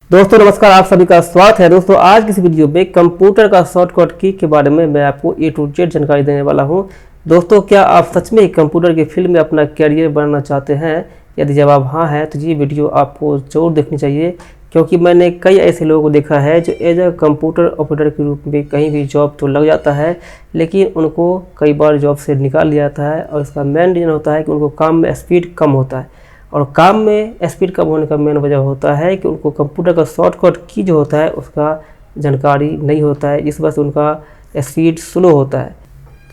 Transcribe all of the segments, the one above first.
दोस्तों नमस्कार, आप सभी का स्वागत है। दोस्तों आज की इस वीडियो में कंप्यूटर का शॉर्टकट की के बारे में मैं आपको A to Z जानकारी देने वाला हूं। दोस्तों क्या आप सच में कंप्यूटर की फील्ड में अपना करियर बनाना चाहते हैं? यदि जवाब हाँ है तो ये वीडियो आपको जरूर देखनी चाहिए, क्योंकि मैंने कई ऐसे लोगों को देखा है जो एज अ कंप्यूटर ऑपरेटर के रूप में कहीं भी जॉब तो लग जाता है, लेकिन उनको कई बार जॉब से निकाल दिया जाता है। और इसका मेन रीज़न होता है कि उनको काम में स्पीड कम होता है, और काम में स्पीड कम होने का मेन वजह होता है कि उनको कंप्यूटर का शॉर्टकट की जो होता है उसका जानकारी नहीं होता है, जिस वजह से उनका स्पीड स्लो होता है।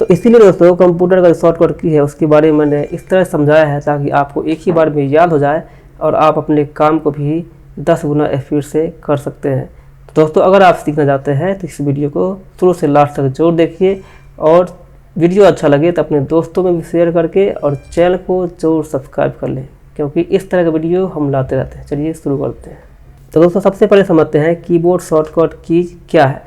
तो इसीलिए दोस्तों कंप्यूटर का शॉर्टकट की है उसके बारे में मैंने इस तरह समझाया है ताकि आपको एक ही बार में याद हो जाए और आप अपने काम को भी 10 गुना स्पीड से कर सकते हैं। तो दोस्तों अगर आप सीखना चाहते हैं तो इस वीडियो को शुरू से लास्ट तक जरूर देखिए, और वीडियो अच्छा लगे तो अपने दोस्तों में भी शेयर करके और चैनल को जरूर सब्सक्राइब कर लें, क्योंकि इस तरह का वीडियो हम लाते रहते हैं। चलिए शुरू करते हैं। तो दोस्तों सबसे पहले समझते हैं कीबोर्ड शॉर्टकट की क्या है।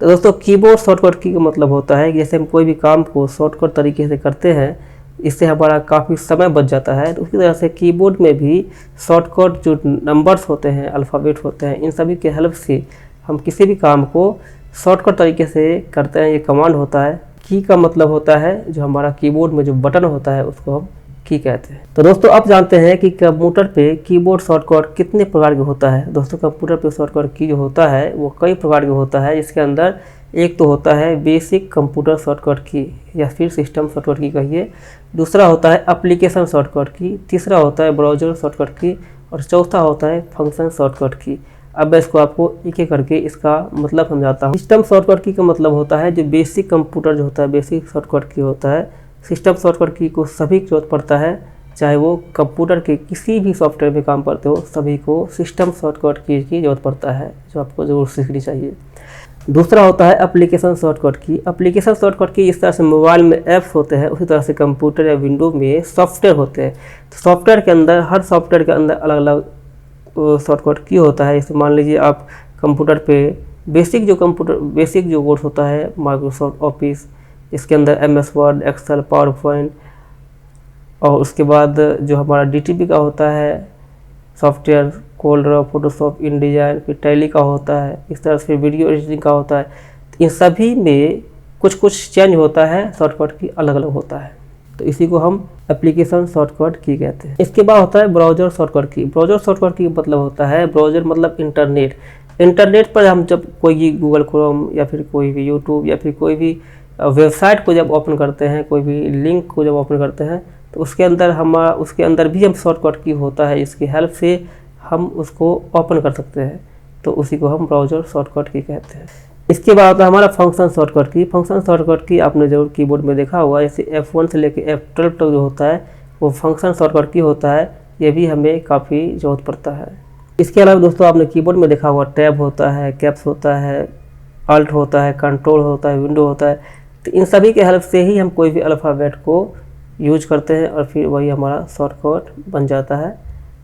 तो दोस्तों कीबोर्ड शॉर्टकट की का मतलब होता है कि जैसे हम कोई भी काम को शॉर्टकट तरीके से करते हैं, इससे हमारा काफ़ी समय बच जाता है। तो उसी तरह से कीबोर्ड में भी शॉर्टकट जो नंबर्स होते हैं, अल्फ़ाबेट होते हैं, इन सभी के हेल्प से हम किसी भी काम को शॉर्टकट तरीके से करते हैं। ये कमांड होता है। की का मतलब होता है जो हमारा कीबोर्ड में जो बटन होता है उसको हम की कहते हैं। तो दोस्तों आप जानते हैं कि कंप्यूटर पे कीबोर्ड शॉर्टकट कितने प्रकार के होता है। दोस्तों कंप्यूटर पे शॉर्टकट की जो होता है वो कई प्रकार के होता है। इसके अंदर एक तो होता है बेसिक कंप्यूटर शॉर्टकट की या फिर सिस्टम शॉर्टकट की कहिए, दूसरा होता है एप्लीकेशन शॉर्टकट की, तीसरा होता है ब्राउज़र शॉर्टकट की, और चौथा होता है फंक्शन शॉर्टकट की। अब मैं इसको आपको एक एक करके इसका मतलब समझाता हूँ। सिस्टम शॉर्टकट की का मतलब होता है जो बेसिक कंप्यूटर जो होता है बेसिक शॉर्टकट की होता है। सिस्टम शॉर्टकट की को सभी की जरूरत पड़ता है, चाहे वो कंप्यूटर के किसी भी सॉफ्टवेयर में काम करते हो, सभी को सिस्टम शॉर्टकट की जरूरत पड़ता है, जो आपको ज़रूर सीखनी चाहिए। दूसरा होता है एप्लीकेशन शॉर्टकट की। एप्लीकेशन शॉर्टकट की इस तरह से मोबाइल में ऐप्स होते हैं, उसी तरह से कंप्यूटर या विंडो में सॉफ्टवेयर होते हैं। तो सॉफ्टवेयर के अंदर हर सॉफ्टवेयर के अंदर अलग अलग शॉर्टकट की होता है। जैसे मान लीजिए आप कंप्यूटर पे बेसिक जो कोर्स होता है माइक्रोसॉफ्ट ऑफिस, इसके अंदर MS Word, Excel, PowerPoint, और उसके बाद जो हमारा DTP का होता है सॉफ्टवेयर, कोल्ड्रा, फोटोशॉप, इनडिजाइन, फिर टैली का होता है, इस तरह से फिर वीडियो एडिटिंग का होता है। तो इन सभी में कुछ कुछ चेंज होता है, शॉर्टकट की अलग अलग होता है। तो इसी को हम एप्लीकेशन शॉर्टकट की कहते हैं। इसके बाद होता है ब्राउज़र शॉर्टकट की। ब्राउज़र शॉर्टकट की मतलब होता है ब्राउज़र मतलब इंटरनेट पर हम जब कोई गूगल क्रोम या फिर कोई भी यूट्यूब या फिर कोई भी वेबसाइट को जब ओपन करते हैं, कोई भी लिंक को जब ओपन करते हैं, तो उसके अंदर भी हम शॉर्टकट की होता है, इसकी हेल्प से हम उसको ओपन कर सकते हैं। तो उसी को हम ब्राउज़र शॉर्टकट की कहते हैं। इसके बाद होता है हमारा फंक्शन शॉर्टकट की। फंक्शन शॉर्टकट की आपने जरूर कीबोर्ड में देखा होगा, जैसे F1 से लेकर F12 तक जो होता है वो फंक्शन शॉर्टकट की होता है। ये भी हमें काफ़ी जरूरत पड़ता है। इसके अलावा दोस्तों आपने कीबोर्ड में देखा होगा टैब होता है, कैप्स होता है, अल्ट होता है, कंट्रोल होता है, विंडो होता है। तो इन सभी के हेल्प से ही हम कोई भी अल्फ़ाबेट को यूज करते हैं और फिर वही हमारा शॉर्टकट बन जाता है,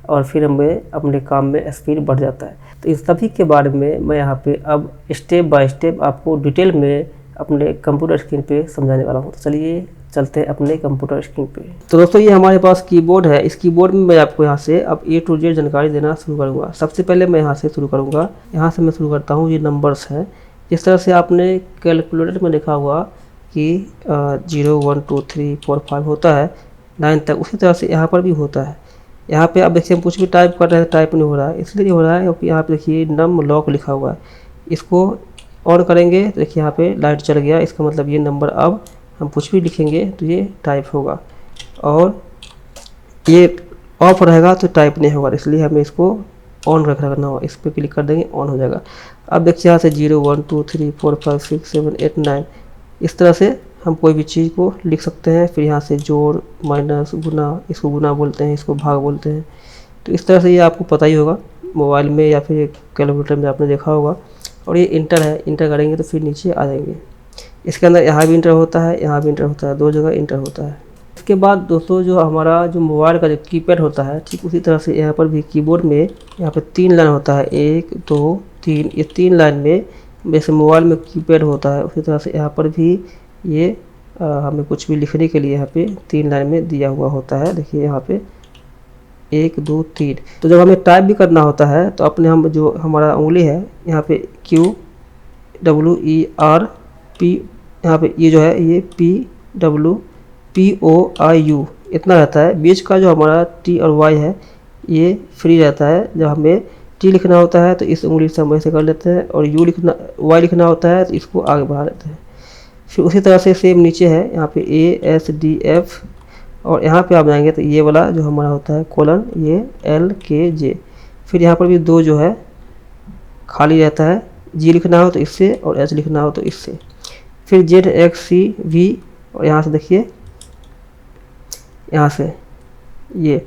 और फिर हमें अपने काम में स्पीड बढ़ जाता है। तो इन सभी के बारे में मैं यहाँ पे अब स्टेप बाय स्टेप आपको डिटेल में अपने कंप्यूटर स्क्रीन पे समझाने वाला हूँ। तो चलिए चलते हैं अपने कंप्यूटर स्क्रीन पे। तो दोस्तों ये हमारे पास कीबोर्ड है। इस कीबोर्ड में मैं आपको यहाँ से अब A to Z जानकारी देना शुरू करूँगा। सबसे पहले मैं यहाँ से शुरू करूँगा। यहाँ से मैं शुरू करता हूँ, ये नंबर्स हैं। जिस तरह से आपने कैलकुलेटर में देखा हुआ कि 0 1 2 3 4 5 होता है 9 तक, उसी तरह से यहाँ पर भी होता है। यहाँ पे आप देखिए हम कुछ भी टाइप कर रहे हैं, टाइप नहीं हो रहा है। इसलिए नहीं हो रहा है क्योंकि यहाँ पे देखिए नम लॉक लिखा हुआ है। इसको ऑन करेंगे तो देखिए यहाँ पे लाइट चल गया। इसका मतलब ये नंबर अब हम कुछ भी लिखेंगे तो ये टाइप होगा, और ये ऑफ रहेगा तो टाइप नहीं होगा। इसलिए हमें इसको ऑन रखना होगा। इस पर क्लिक कर देंगे, ऑन हो जाएगा। अब देखिए यहाँ से 0 1 2 3 4 5 6 7 8 9 इस तरह से हम कोई भी चीज़ को लिख सकते हैं। फिर यहाँ से जोड़, माइनस, गुना, इसको गुना बोलते हैं, इसको भाग बोलते हैं। तो इस तरह से ये आपको पता ही होगा, मोबाइल में या फिर कैलकुलेटर में आपने देखा होगा। और ये इंटर है, इंटर करेंगे तो फिर नीचे आ जाएंगे। इसके अंदर यहाँ भी इंटर होता है, यहाँ भी इंटर होता है, दो जगह इंटर होता है। इसके बाद दोस्तों जो हमारा जो मोबाइल का जो कीपैड होता है, ठीक उसी तरह से यहाँ पर भी कीबोर्ड में यहाँ पर 3 लाइन होता है, 1 2 3। ये 3 लाइन में जैसे मोबाइल में कीपैड होता है उसी तरह से यहाँ पर भी ये हमें कुछ भी लिखने के लिए यहाँ पे 3 लाइन में दिया हुआ होता है। देखिए यहाँ पे 1 2 3। तो जब हमें टाइप भी करना होता है तो अपने हम जो हमारा उंगली है यहाँ पे QWERP, यहाँ पे ये जो है ये PWPOIU इतना रहता है। बीच का जो हमारा T और Y है ये फ्री रहता है। जब हमें T लिखना होता है तो इस उंगली से हम ऐसे कर लेते हैं, और Y लिखना होता है तो इसको आगे बढ़ा लेते हैं। फिर उसी तरह से सेम नीचे है यहाँ पे ASDF, और यहाँ पे आप जाएंगे तो ये वाला जो हमारा होता है कोलन, ये LKJ। फिर यहाँ पर भी 2 जो है खाली रहता है, G लिखना हो तो इससे और H लिखना हो तो इससे। फिर ZXCV, और यहाँ से देखिए यहाँ से ये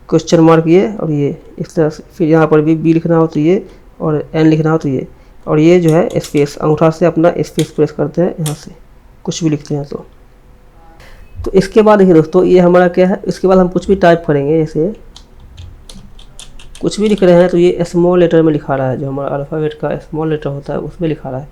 क्वेश्चन मार्क ये और ये इस तरह से। फिर यहाँ पर भी B लिखना हो तो ये, और N लिखना हो तो ये, और ये जो है स्पेस, अंगूठा से अपना स्पेस प्रेस करते हैं यहाँ से कुछ भी लिखते हैं। तो इसके बाद देखिए दोस्तों ये हमारा क्या है, इसके बाद हम कुछ भी टाइप करेंगे, जैसे कुछ भी लिख रहे हैं तो ये स्मॉल लेटर में लिखा रहा है, जो हमारा अल्फ़ाबेट का स्मॉल लेटर होता है उसमें लिखा रहा है।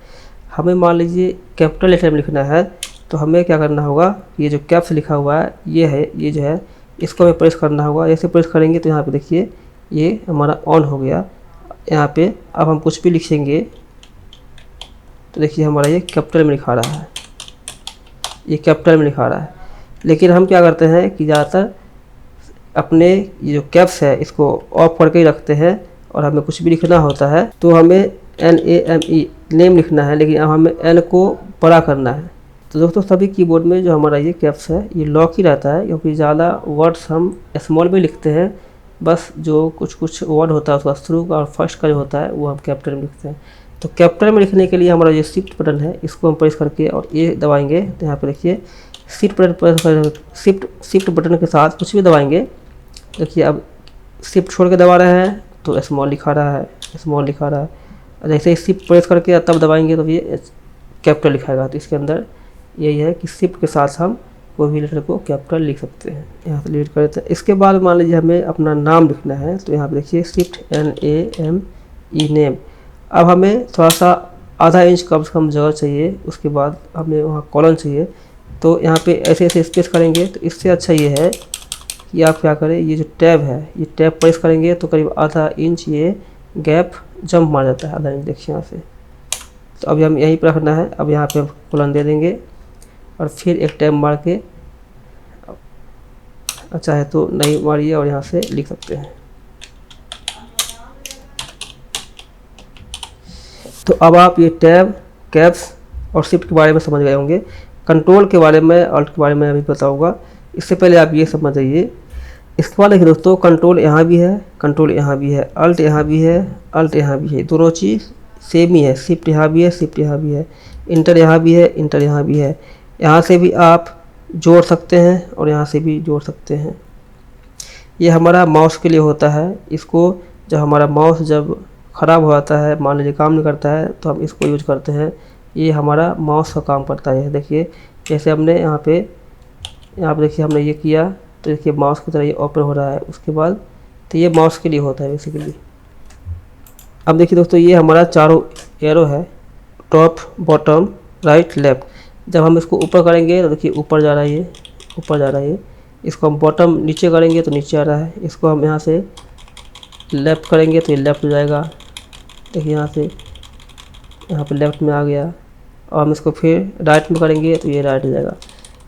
हमें मान लीजिए कैपिटल लेटर में लिखना है तो हमें क्या करना होगा, ये जो कैप्स लिखा हुआ है ये है, ये जो है इसको हमें प्रेस करना होगा। ऐसे प्रेस करेंगे तो यहाँ पे देखिए ये हमारा ऑन हो गया। यहाँ पे अब हम कुछ भी लिखेंगे तो देखिए हमारा ये कैपिटल में लिखा रहा है, ये कैपिटल में लिखा रहा है। लेकिन हम क्या करते हैं कि ज़्यादातर अपने ये जो कैप्स है इसको ऑफ करके ही रखते हैं, और हमें कुछ भी लिखना होता है तो हमें NAME नेम लिखना है, लेकिन अब हमें N को बड़ा करना है। तो दोस्तों सभी कीबोर्ड में जो हमारा ये कैप्स है ये लॉक ही रहता है, क्योंकि ज़्यादा वर्ड्स हम स्मॉल में लिखते हैं। बस जो कुछ वर्ड होता है उसका शुरू का और फर्स्ट का जो होता है वो हम कैपिटल में लिखते हैं। तो कैपिटल में लिखने के लिए हमारा ये शिफ्ट बटन है, इसको हम प्रेस करके और ये दबाएंगे तो यहाँ पे देखिए शिफ्ट बटन प्रेस कर शिफ्ट बटन के साथ कुछ भी दबाएंगे। देखिए अब शिफ्ट छोड़ के दबा रहे हैं तो स्मॉल लिखा रहा है, स्मॉल लिखा रहा है। जैसे ही शिफ्ट प्रेस करके तब दबाएंगे तो ये कैपिटल लिखाएगा। तो इसके अंदर यही है कि शिफ्ट के साथ हम कोई भी लेटर को कैपिटल लिख सकते हैं। यहाँ से डिलीट कर देते हैं। इसके बाद मान लीजिए हमें अपना नाम लिखना है तो यहाँ पे देखिए शिफ्ट NAME नेम। अब हमें थोड़ा सा आधा इंच कम से कम जगह चाहिए, उसके बाद हमें वहाँ कॉलन चाहिए। तो यहाँ पे ऐसे ऐसे स्पेस करेंगे तो इससे अच्छा ये है कि आप क्या करें, ये जो टैब है ये टैब प्रेस करेंगे तो करीब आधा इंच ये गैप जंप मार जाता है, आधा इंच देखिए यहाँ से। तो अभी हम यहीं पर रखना है। अब यहाँ पे कॉलन दे देंगे और फिर एक टैब मार के, अच्छा है तो नहीं मारिए और यहाँ से लिख सकते हैं। तो अब आप ये टैब, कैप्स और शिफ्ट के बारे में समझ गए होंगे। कंट्रोल के बारे में, अल्ट के बारे में अभी बताऊंगा। इससे पहले आप ये समझ जाइए। इसके बाद देखिए दोस्तों कंट्रोल यहाँ भी है, कंट्रोल यहाँ भी है, अल्ट यहाँ भी है, अल्ट यहाँ भी है, दोनों चीज़ सेम ही है। शिफ्ट यहाँ भी है, शिफ्ट यहाँ भी है, इंटर यहाँ भी है, इंटर यहाँ भी है। यहाँ से भी आप जोड़ सकते हैं और यहाँ से भी जोड़ सकते हैं। ये हमारा माउस के लिए होता है। इसको जब हमारा माउस जब ख़राब हो जाता है, मान लीजिए काम नहीं करता है, तो हम इसको यूज करते हैं। ये हमारा माउस का काम करता है। देखिए जैसे हमने यहाँ पे देखिए हमने ये किया तो देखिए माउस की तरह ये ओपन हो रहा है। उसके बाद तो ये माउस के लिए होता है बेसिकली। अब देखिए दोस्तों ये हमारा चारों एरो है, टॉप, बॉटम, राइट, लेफ़्ट। जब हम इसको ऊपर करेंगे तो देखिए ऊपर जा रहा है, ये ऊपर जा रहा है। ये इसको हम बॉटम नीचे करेंगे तो नीचे आ रहा है। इसको हम यहाँ से लेफ़्ट करेंगे तो ये लेफ़्ट हो जाएगा। देखिए यहाँ पे लेफ़्ट में आ गया। और हम इसको फिर राइट में करेंगे तो ये राइट हो जाएगा।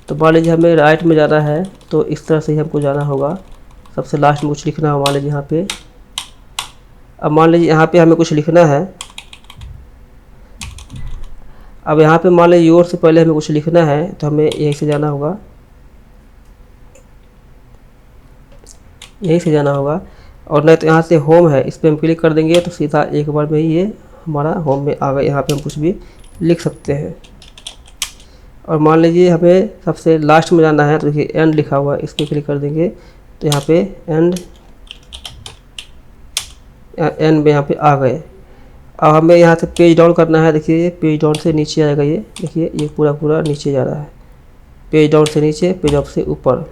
तो मान लीजिए हमें राइट में जाना है तो इस तरह से ही हमको जाना होगा। सबसे लास्ट में कुछ लिखना है मान लीजिए यहाँ पे। अब मान लीजिए यहाँ पे हमें कुछ लिखना है। अब यहाँ पे मान लीजिए योर से पहले हमें कुछ लिखना है तो हमें यहीं से जाना होगा, यहीं से जाना होगा। और नहीं तो यहाँ से होम है, इस पर हम क्लिक कर देंगे तो सीधा एक बार में ही ये हमारा होम में आ गया। यहाँ पे हम कुछ भी लिख सकते हैं। और मान लीजिए हमें सबसे लास्ट में जाना है तो देखिए एंड लिखा हुआ है, इस पर क्लिक कर देंगे तो यहाँ पे एंड में यहाँ पे आ गए। अब हमें यहाँ से पेज डाउन करना है। देखिए ये पेज डाउन से नीचे आएगा। ये देखिए ये पूरा नीचे जा रहा है। पेज डाउन से नीचे, पेज अप से ऊपर।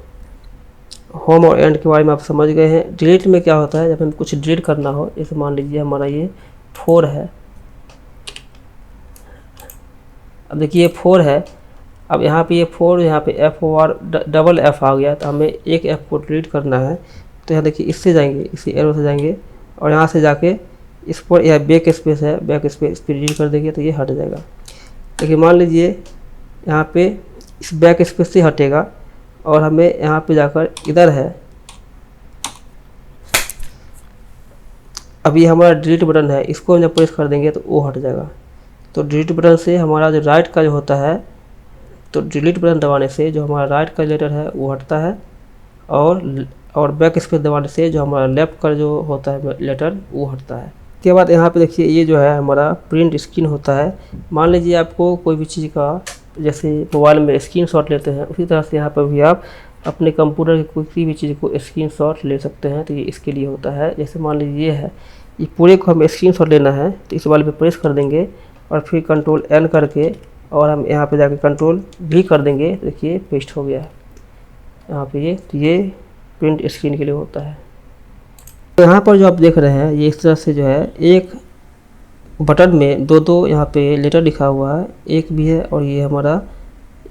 होम और एंड के बारे में आप समझ गए हैं। डिलीट में क्या होता है, जब हमें कुछ डिलीट करना हो, जैसे मान लीजिए हमारा ये 4 है। अब देखिए ये 4 है। अब यहाँ पे ये 4, यहाँ पे F और डबल F आ गया तो हमें एक F को डिलीट करना है। तो यहाँ देखिए इससे जाएंगे, इसी एरो से जाएंगे और यहाँ से जाके इस पर यह बैक स्पेस है, बैक स्पेस इस पर डिलीट कर देंगे तो ये हट जाएगा। देखिए मान लीजिए यहाँ पे इस बैक स्पेस से हटेगा और हमें यहाँ पे जाकर इधर है, अब ये हमारा डिलीट बटन है, इसको हम जब प्रेस कर देंगे तो वो हट जाएगा। तो डिलीट बटन से हमारा जो राइट का जो होता है, तो डिलीट बटन दबाने से जो हमारा राइट का लेटर है वो हटता है और बैक स्पेस दबाने से जो हमारा लेफ्ट का जो होता है लेटर वो हटता है। उसके बाद यहाँ पे देखिए ये जो है हमारा प्रिंट स्क्रीन होता है। मान लीजिए आपको कोई भी चीज़ का, जैसे मोबाइल में स्क्रीनशॉट लेते हैं, उसी तरह से यहाँ पर भी आप अपने कंप्यूटर की किसी भी चीज़ को स्क्रीनशॉट ले सकते हैं। तो ये इसके लिए होता है। जैसे मान लीजिए ये है, ये पूरे को हम स्क्रीनशॉट लेना है तो इस वाले पे प्रेस कर देंगे और फिर कंट्रोल एन करके और हम यहाँ पे जाके कंट्रोल भी कर देंगे। देखिए पेस्ट हो गया है यहाँ पे ये। तो ये प्रिंट स्क्रीन के लिए होता है। तो यहाँ पर जो आप देख रहे हैं ये इस तरह से जो है एक बटन में दो यहाँ पे लेटर लिखा हुआ है, एक भी है और ये हमारा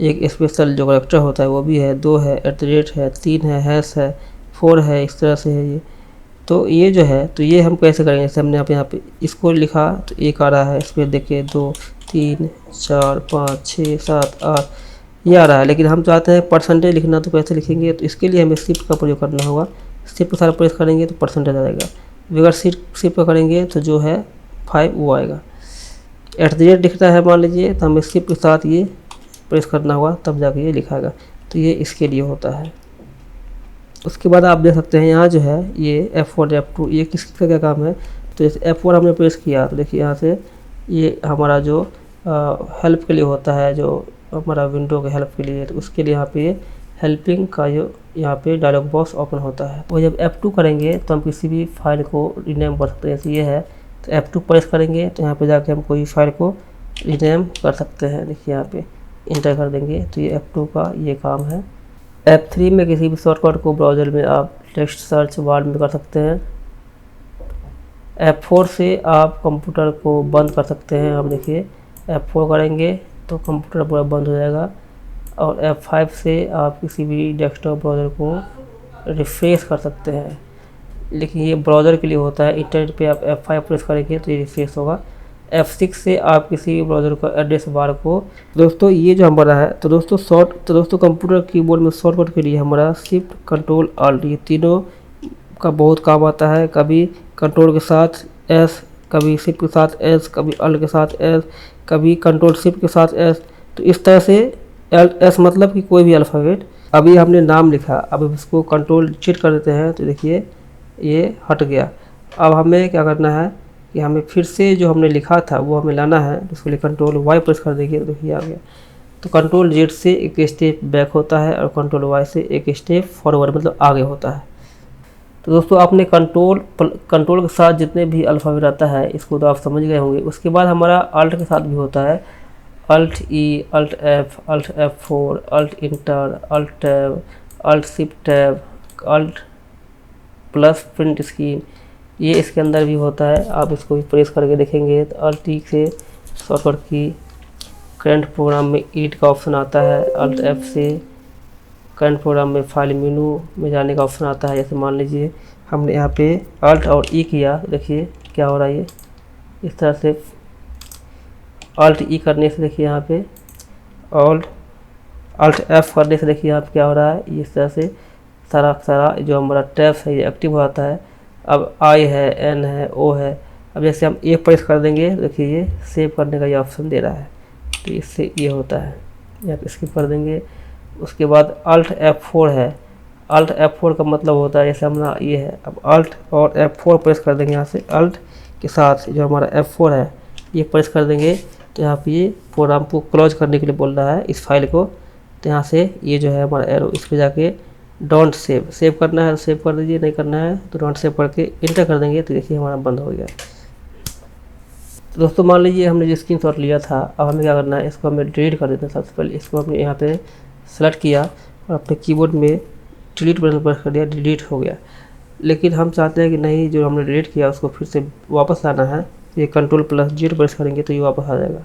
एक स्पेशल जो करेक्टर होता है वो भी है, 2 है, @ है, 3 है, हैश है, 4 है, इस तरह से है ये। तो ये जो है तो ये हम कैसे करेंगे, जैसे हमने यहाँ पे इसको लिखा तो एक आ रहा है, इस पर देखिए 2 3 4 5 6 7 8 ये आ रहा है। लेकिन हम चाहते हैं परसेंटेज लिखना, तो कैसे लिखेंगे, तो इसके लिए हमें शिफ्ट का प्रयोग करना होगा। शिफ्ट का सारा प्रेस करेंगे तो परसेंटेज आ जाएगा। अगर शिफ्ट का करेंगे तो जो है 5 वो आएगा। @ लिखता है मान लीजिए तो हमें शिफ्ट के साथ ये प्रेस करना होगा तब जाके ये लिखाएगा। तो ये इसके लिए होता है। उसके बाद आप देख सकते हैं यहाँ जो है ये F1 F2 ये किसका क्या काम है। तो जैसे F1 हमने प्रेस किया तो देखिए यहाँ से ये हमारा जो हेल्प के लिए होता है, जो हमारा विंडो के हेल्प के लिए, तो उसके लिए यहाँ पे हेल्पिंग का जो यहाँ पे डायलॉग बॉक्स ओपन होता है। और जब F2 करेंगे तो हम किसी भी फाइल को रीनेम कर सकते हैं। जैसे ये है तो F2 प्रेस करेंगे तो यहाँ पे जाके हम कोई फाइल को रीनेम कर सकते हैं। देखिए यहाँ पे इंटर कर देंगे तो ये F2 का ये काम है। F3 में किसी भी शॉर्टकट को ब्राउज़र में आप टेक्स्ट सर्च बार में कर सकते हैं। F4 से आप कंप्यूटर को बंद कर सकते हैं। आप देखिए F4 करेंगे तो कंप्यूटर पूरा बंद हो जाएगा। और F5 से आप किसी भी डेस्कटॉप ब्राउज़र को रिफ्रेश कर सकते हैं। लेकिन ये ब्राउज़र के लिए होता है, इंटरनेट पे आप F5 प्रेस करेंगे तो ये रिफ्रेश होगा। F6 से आप किसी भी ब्राउज़र को एड्रेस बार को, दोस्तों ये जो हमारा है तो दोस्तों कंप्यूटर कीबोर्ड में शॉर्टकट के लिए हमारा शिफ्ट कंट्रोल ऑल्ट ये तीनों का बहुत काम आता है। कभी कंट्रोल के साथ S, कभी शिफ्ट के साथ S, कभी ऑल्ट के साथ S, कभी कंट्रोल शिफ्ट के साथ S। तो इस तरह से S मतलब कि कोई भी अल्फ़ाबेट। अभी हमने नाम लिखा, अब इसको कंट्रोल Z कर देते हैं तो देखिए ये हट गया। अब हमें क्या करना है कि हमें फिर से जो हमने लिखा था वो हमें लाना है। तो उसके लिए कंट्रोल Y प्रेस कर देंगे तो देखिए आ गया। तो कंट्रोल Z से एक स्टेप बैक होता है और कंट्रोल Y से एक स्टेप फॉरवर्ड मतलब आगे होता है। तो दोस्तों आपने कंट्रोल के साथ जितने भी अल्फ़ाबेट आता है इसको तो आप समझ गए होंगे। उसके बाद हमारा अल्ट के साथ भी होता है, Alt E, Alt F, Alt F4, Alt Enter, Alt Tab, Alt Shift Tab, Alt plus print screen ये इसके अंदर भी होता है। आप इसको भी प्रेस करके देखेंगे तो Alt E से शॉर्टकट की करंट प्रोग्राम में एडिट का ऑप्शन आता है। Alt F से करंट प्रोग्राम में फाइल मेनू में जाने का ऑप्शन आता है। जैसे मान लीजिए हमने यहाँ पे Alt और E किया, देखिए क्या हो रहा है। ये इस तरह से Alt E करने से देखिए यहाँ पे Alt F करने से देखिए यहाँ पे क्या हो रहा है। इस तरह से सारा जो हमारा टैब है ये एक्टिव हो जाता है। अब I है, N है, O है। अब जैसे हम A प्रेस कर देंगे देखिए ये सेव करने का ये ऑप्शन दे रहा है। तो इससे ये होता है, यहाँ पे स्किप कर देंगे। उसके बाद Alt F4 है। Alt F4 का मतलब होता है जैसे हमारा ये है, अब Alt और F4 प्रेस कर देंगे। यहाँ से Alt के साथ जो हमारा F4 है ये प्रेस कर देंगे तो यहाँ पे ये प्रोग्राम को क्लोज करने के लिए बोल रहा है इस फाइल को। तो यहाँ से ये जो है हमारा एरो इस पर जाके डोंट सेव करना है तो सेव कर दीजिए, नहीं करना है तो डोंट सेव करके इंटर कर देंगे तो देखिए हमारा बंद हो गया। तो दोस्तों मान लीजिए हमने जो स्क्रीनशॉट लिया था, अब हमें क्या करना है, इसको हमें डिलीट कर देते हैं। सबसे पहले इसको हमने यहाँ पे सेलेक्ट किया और अपने कीबोर्ड में डिलीट बटन प्रेस कर दिया, डिलीट हो गया। लेकिन हम चाहते हैं कि नहीं, जो हमने डिलीट किया उसको फिर से वापस लाना है। ये Ctrl+Z प्रेस करेंगे तो ये वापस आ जाएगा।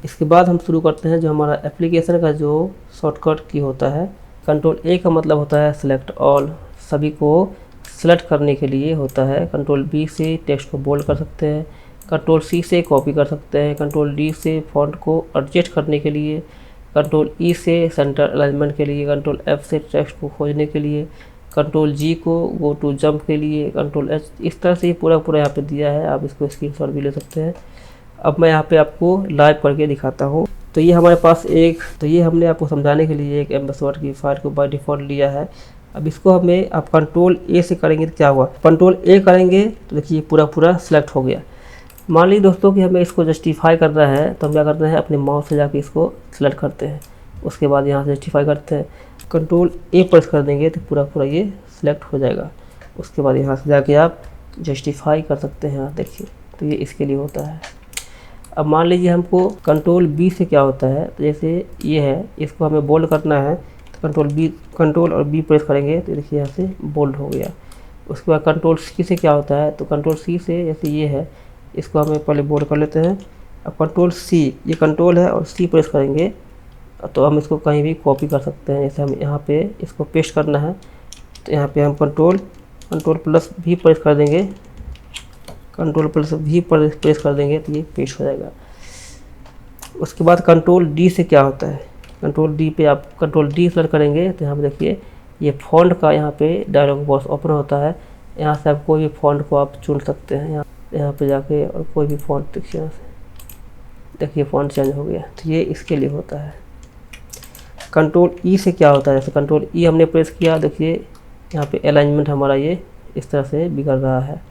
इसके बाद हम शुरू करते हैं जो हमारा एप्लीकेशन का जो शॉर्टकट की होता है। Ctrl A का मतलब होता है सेलेक्ट ऑल, सभी को सेलेक्ट करने के लिए होता है। कंट्रोल बी से टेक्स्ट को बोल्ड कर सकते हैं, कंट्रोल सी से कॉपी कर सकते हैं, कंट्रोल डी से फॉन्ट को एडजस्ट करने के लिए, कंट्रोल ई से सेंटर अलाइनमेंट के लिए, कंट्रोल एफ से टेक्स्ट को खोजने के लिए, कंट्रोल जी को गो टू जंप के लिए, कंट्रोल एच। इस तरह से पूरा यहाँ पे दिया है, आप इसको स्क्रीनशॉट भी ले सकते हैं। अब मैं यहाँ पे आपको लाइव करके दिखाता हूँ। तो ये हमारे पास ये हमने आपको समझाने के लिए एक MS वर्ड की फाइल को बाय डिफ़ॉल्ट लिया है। अब इसको हमें आप कंट्रोल ए से करेंगे तो क्या हुआ, कंट्रोल ए करेंगे तो देखिए पूरा सेलेक्ट हो गया। मान लीजिए दोस्तों कि हमें इसको जस्टिफाई करना है, तो हम क्या करते हैं, अपने माउस से जाके इसको सेलेक्ट करते हैं, उसके बाद यहाँ से जस्टिफाई करते हैं। कंट्रोल ए प्रेस कर देंगे तो पूरा ये सिलेक्ट हो जाएगा। उसके बाद यहाँ से जाके आप जस्टिफाई कर सकते हैं। देखिए, तो ये इसके लिए होता है। अब मान लीजिए हमको कंट्रोल बी से क्या होता है, तो जैसे ये है, इसको हमें बोल्ड करना है, तो कंट्रोल और बी प्रेस करेंगे तो देखिए यहाँ से बोल्ड हो गया। उसके बाद कंट्रोल सी से क्या होता है, तो कंट्रोल सी से जैसे ये है, इसको हमें पहले बोल्ड कर लेते हैं। अब कंट्रोल सी, ये कंट्रोल है और सी प्रेस करेंगे तो हम इसको कहीं भी कॉपी कर सकते हैं। जैसे हम यहाँ पे इसको पेस्ट करना है तो यहाँ पे हम कंट्रोल प्लस भी प्रेस कर देंगे, कंट्रोल प्लस भी प्रेस कर देंगे तो ये पेस्ट हो जाएगा। उसके बाद कंट्रोल डी से क्या होता है, कंट्रोल डी पे आप कंट्रोल डी सेलेक्ट करेंगे तो यहाँ पे देखिए ये फॉन्ट का यहाँ पे डायलॉग बॉक्स ओपन होता है। यहाँ से आप कोई भी फॉन्ट को आप चुन सकते हैं, यहाँ पे जाके, और कोई भी फॉन्ट देखिए, यहाँ से देखिए फॉन्ट चेंज हो गया। तो ये इसके लिए होता है। कंट्रोल ई से क्या होता है, जैसे कंट्रोल ई हमने प्रेस किया, देखिए यहाँ पे अलाइनमेंट हमारा ये इस तरह से बिगड़ रहा है।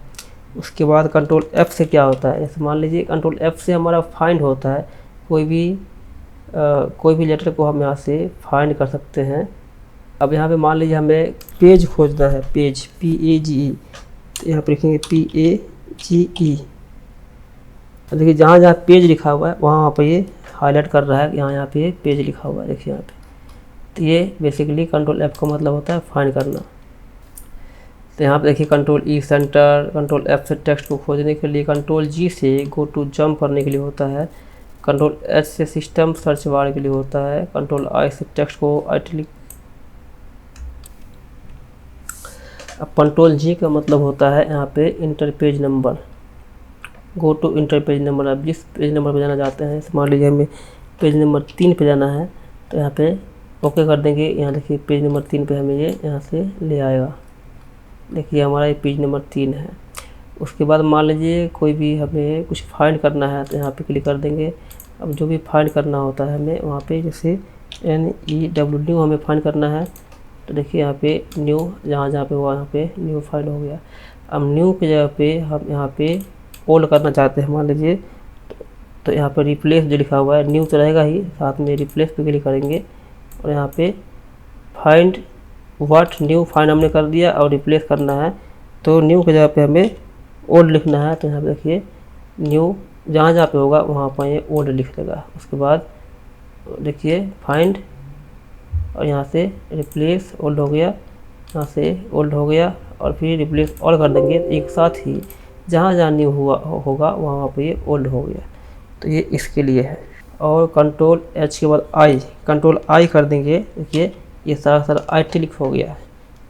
उसके बाद कंट्रोल एफ से क्या होता है, जैसे मान लीजिए कंट्रोल एफ से हमारा फाइंड होता है, कोई भी लेटर को हम यहाँ से फाइंड कर सकते हैं। अब यहाँ पे मान लीजिए हमें पेज खोजना है, पेज PAGE, तो यहाँ पर लिखेंगे PAGE। देखिए जहाँ पेज लिखा हुआ है वहाँ पर ये हाईलाइट कर रहा है, यहाँ पे पेज लिखा हुआ है, देखिए यहाँ पे। तो ये बेसिकली कंट्रोल एफ का मतलब होता है फाइंड करना। तो यहाँ पे देखिए कंट्रोल ई सेंटर, कंट्रोल एफ से टेक्स्ट को खोजने के लिए, कंट्रोल जी से गो टू जंप करने के लिए होता है, कंट्रोल एच से सिस्टम सर्च बार के लिए होता है, कंट्रोल आई से टेक्स्ट को आइटलिक। अब कंट्रोल जी का मतलब होता है यहाँ पे enter page number, go to enter page number. आप जिस पेज नंबर पे जाना चाहते हैं, मान लीजिए हमें पेज नंबर 3 पे जाना है तो यहाँ पे ओके कर देंगे। यहाँ देखिए पेज नंबर 3 पे हमें ये यहाँ से ले आएगा। देखिए हमारा ये पेज नंबर 3 है। उसके बाद मान लीजिए कोई भी हमें कुछ फाइंड करना है तो यहाँ पे क्लिक कर देंगे। अब जो भी फाइंड करना होता है हमें वहाँ पे, जैसे NEW न्यू हमें फाइंड करना है, तो देखिए यहाँ पे न्यू जहाँ पे हुआ, यहाँ पे न्यू फाइंड हो गया। अब न्यू की जगह पे हम यहाँ पे ओल्ड करना चाहते हैं मान लीजिए, तो यहाँ पे रिप्लेस जो लिखा हुआ है, न्यू तो रहेगा ही, साथ में रिप्लेस पे क्लिक करेंगे और यहाँ पे फाइंड व्हाट न्यू फाइंड हमने कर दिया और रिप्लेस करना है, तो न्यू की जगह पे हमें ओल्ड लिखना है। तो यहाँ पे देखिए न्यू जहाँ पे होगा वहाँ पर ये ओल्ड लिख देगा। उसके बाद देखिए फाइंड और यहाँ से रिप्लेस ओल्ड हो गया, यहाँ से ओल्ड हो गया और फिर रिप्लेस ऑल कर देंगे, एक साथ ही जहाँ न्यू हुआ होगा वहाँ पे ये ओल्ड हो गया। तो ये इसके लिए है। और कंट्रोल एच के बाद कंट्रोल आई कर देंगे, देखिए ये सारा आइटलिक हो गया है,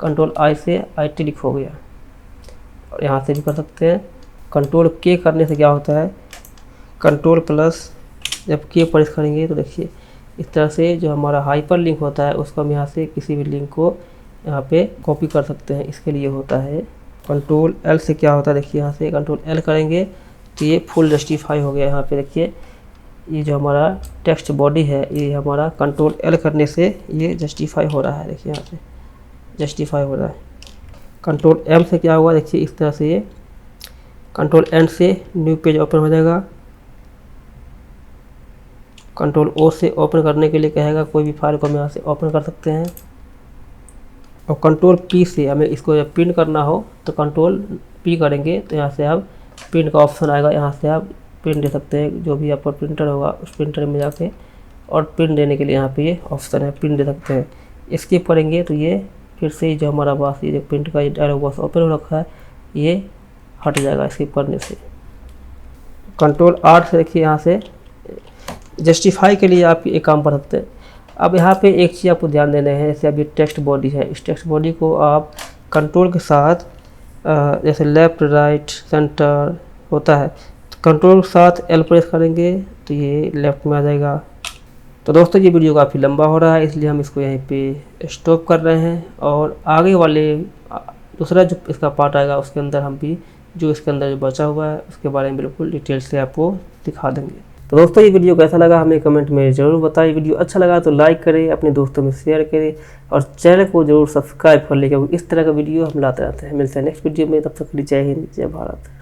कंट्रोल आई से आइटलिक हो गया। और यहाँ से भी कर सकते हैं। कंट्रोल के करने से क्या होता है, कंट्रोल प्लस जब के प्रेस करेंगे तो देखिए इस तरह से जो हमारा हाइपर लिंक होता है उसको हम यहाँ से किसी भी लिंक को यहाँ पे कॉपी कर सकते हैं, इसके लिए होता है। कंट्रोल एल से क्या होता है, देखिए यहाँ से कंट्रोल एल करेंगे तो ये फुल जस्टिफाई हो गया। यहाँ पे देखिए ये जो हमारा टेक्स्ट बॉडी है ये हमारा कंट्रोल एल करने से ये जस्टिफाई हो रहा है, देखिए यहाँ पे जस्टिफाई हो रहा है। कंट्रोल एम से क्या हुआ, देखिए इस तरह से ये कंट्रोल एन से न्यू पेज ओपन हो जाएगा। कंट्रोल ओ से ओपन करने के लिए कहेगा, कोई भी फाइल को हम यहाँ से ओपन कर सकते हैं। और कंट्रोल पी से हमें इसको जब प्रिंट करना हो तो कंट्रोल पी करेंगे तो यहाँ से आप प्रिंट का ऑप्शन आएगा, यहाँ से आप प्रिंट दे सकते हैं। जो भी आपका प्रिंटर होगा उस प्रिंटर में जाके और प्रिंट देने के लिए यहाँ पे ये ऑप्शन है, प्रिंट दे सकते हैं। स्किप करेंगे तो ये फिर से जो हमारा पास ये जो प्रिंट का डायलॉग बॉक्स ओपन हो रखा है ये हट जाएगा स्किप करने से। कंट्रोल आर से देखिए यहाँ से जस्टिफाई के लिए आप एक काम कर सकते हैं। अब यहाँ पे एक चीज़ आपको ध्यान देना है, जैसे अब ये टेक्स्ट बॉडी है, इस टेक्स्ट बॉडी को आप कंट्रोल के साथ जैसे लेफ़्ट राइट सेंटर होता है, तो कंट्रोल के साथ एल प्रेस करेंगे तो ये लेफ़्ट में आ जाएगा। तो दोस्तों ये वीडियो काफ़ी लंबा हो रहा है, इसलिए हम इसको यहीं पे स्टॉप कर रहे हैं, और आगे वाले दूसरा जो इसका पार्ट आएगा उसके अंदर हम भी जो इसके अंदर जो बचा हुआ है उसके बारे में बिल्कुल डिटेल से आपको दिखा देंगे। तो दोस्तों ये वीडियो कैसा लगा हमें कमेंट में ज़रूर बताइए। वीडियो अच्छा लगा तो लाइक करें, अपने दोस्तों में शेयर करें और चैनल को जरूर सब्सक्राइब कर लें, क्योंकि इस तरह का वीडियो हम लाते रहते हैं। मिलते हैं नेक्स्ट वीडियो में, तब तक के लिए जय हिंद, जय भारत।